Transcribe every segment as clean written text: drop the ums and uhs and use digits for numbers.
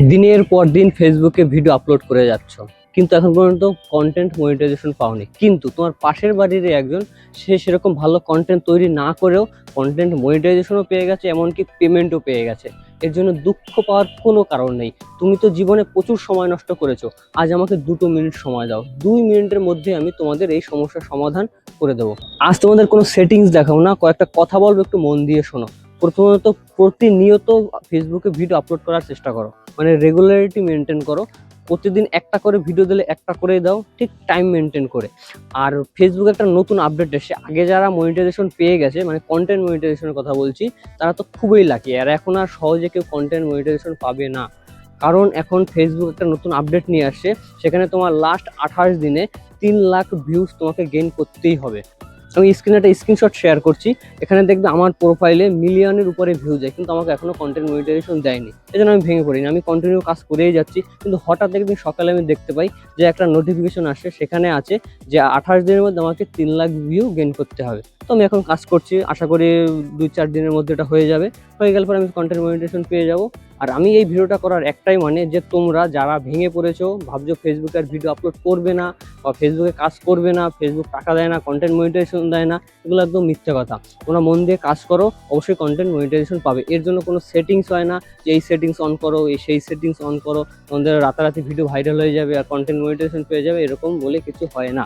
দিনের পর দিন ফেসবুকে ভিডিও আপলোড করে যাচ্ছ, কিন্তু এখন পর্যন্ত কন্টেন্ট মনিটাইজেশন পাওনি। কিন্তু তোমার পাশের বাড়ির একজন, সে সেরকম ভালো কন্টেন্ট তৈরি না করেও কন্টেন্ট মনিটাইজেশনও পেয়ে গেছে, এমনকি পেমেন্টও পেয়ে গেছে। এর জন্য দুঃখ পাওয়ার কোনো কারণ নেই। তুমি তো জীবনে প্রচুর সময় নষ্ট করেছো, আজ আমাকে 2 মিনিট সময় দাও, 2 মিনিটের মধ্যে আমি তোমাদের এই সমস্যার সমাধান করে দেবো। আজ তোমাদের কোনো সেটিংস দেখাও না, কয়েকটা কথা বলবো, একটু মন দিয়ে শোনো। প্রথমত, প্রতিনিয়ত ফেসবুকে ভিডিও আপলোড করার চেষ্টা করো, মানে রেগুলারিটি মেনটেন করো। প্রতিদিন একটা করে ভিডিও দিলে একটা করেই দাও, ঠিক টাইম মেনটেন করে। আর ফেসবুকে একটা নতুন আপডেট এসে, আগে যারা মনিটাইজেশন পেয়ে গেছে, মানে কন্টেন্ট মনিটাইজেশনের কথা বলছি, তারা তো খুবই লাকি। আর এখন আর সহজে কেউ কন্টেন্ট মনিটাইজেশন পাবে না, কারণ এখন ফেসবুক একটা নতুন আপডেট নিয়ে আসছে। সেখানে তোমার লাস্ট 28 দিনে 3 লাখ ভিউজ তোমাকে গেইন করতেই হবে। আমি স্ক্রিনে একটা স্ক্রিনশট শেয়ার করছি। এখানে দেখবে আমার প্রোফাইলে মিলিয়নের উপরে ভিউ যায়, কিন্তু আমাকে এখনো কন্টেন্ট মনিটাইজেশন দেয়নি। এই জন্য আমি ভেঙে পড়িনি, আমি কন্টিনিউ কাজ করেই যাচ্ছি। কিন্তু হঠাৎ একদিন সকালে আমি দেখতে পাই যে একটা নোটিফিকেশন আসে, সেখানে আছে যে 28 দিনের মধ্যে আমাকে 3 লাখ ভিউ গেইন করতে হবে। তো আমি এখন কাজ করছি, আশা করি 2-4 দিনের মধ্যে এটা হয়ে যাবে। হয়ে গেলে পরে আমি কন্টেন্ট মনিটাইজেশন পেয়ে যাবো। আর আমি এই ভিডিওটা করার একটাই মানে, যে তোমরা যারা ভেঙে পড়েছো, ভাবছো ফেসবুকে আর ভিডিও আপলোড করবে না, বা ফেসবুকে কাজ করবে না, ফেসবুক টাকা দেয় না, কন্টেন্ট মনিটাইজেশন দেয় না, এগুলো একদম মিথ্যে কথা। তোমরা মন দিয়ে কাজ করো, অবশ্যই কন্টেন্ট মনিটাইজেশন পাবে। এর জন্য কোনো সেটিংস হয় না যে এই সেটিংস অন করো, সেই সেটিংস অন করো, তোমাদের রাতারাতি ভিডিও ভাইরাল হয়ে যাবে আর কন্টেন্ট মনিটাইজেশন পেয়ে যাবে, এরকম বলে কিছু হয় না।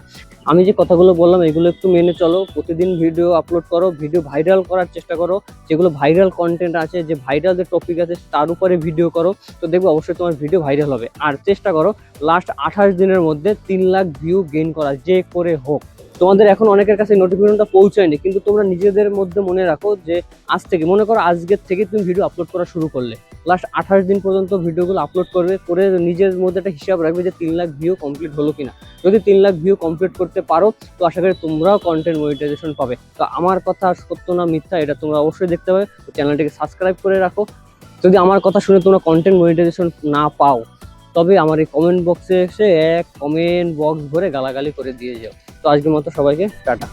আমি যে কথাগুলো বললাম এগুলো একটু মেনে চলো, প্রতিদিন ভিডিও আপলোড করো, ভিডিও ভাইরাল করার চেষ্টা করো। যেগুলো ভাইরাল কন্টেন্ট আছে, যে ভাইরাল যে টপিক আছে, তার উপরে ভিডিও করো, তো দেখবো অবশ্যই তোমার ভিডিও ভাইরাল হবে। আর চেষ্টা করো লাস্ট 28 দিনের মধ্যে 3 লাখ ভিউ গেইন করা, যে করে হোক। তোমাদের এখন অনেকের কাছে নোটিফিকেশনটা পৌঁছায়নি, কিন্তু তোমরা নিজেদের মধ্যে মনে রাখো যে আজ থেকে, মনে করো আজকের থেকে তুমি ভিডিও আপলোড করা শুরু করলে, লাস্ট 28 দিন পর্যন্ত ভিডিওগুলো আপলোড করবে, করে নিজের মধ্যে একটা হিসাব রাখবে যে 3 লাখ ভিউ কমপ্লিট হলো কিনা। যদি 3 লাখ ভিউ কমপ্লিট করতে পারো, তো আশা করি তোমরাও কন্টেন্ট মনিটাইজেশন পাবে। তো আমার কথা সত্য না মিথ্যা, এটা তোমরা অবশ্যই দেখতে পাবে। চ্যানেলটিকে সাবস্ক্রাইব করে রাখো। যদি আমার কথা শুনে তোমরা কন্টেন্ট মনিটাইজেশন না পাও, তবে আমার এই কমেন্ট বক্সে এসে এক কমেন্ট বক্স ভরে গালাগালি করে দিয়ে যাও। তো আজকের মতো সবাইকে টাটা।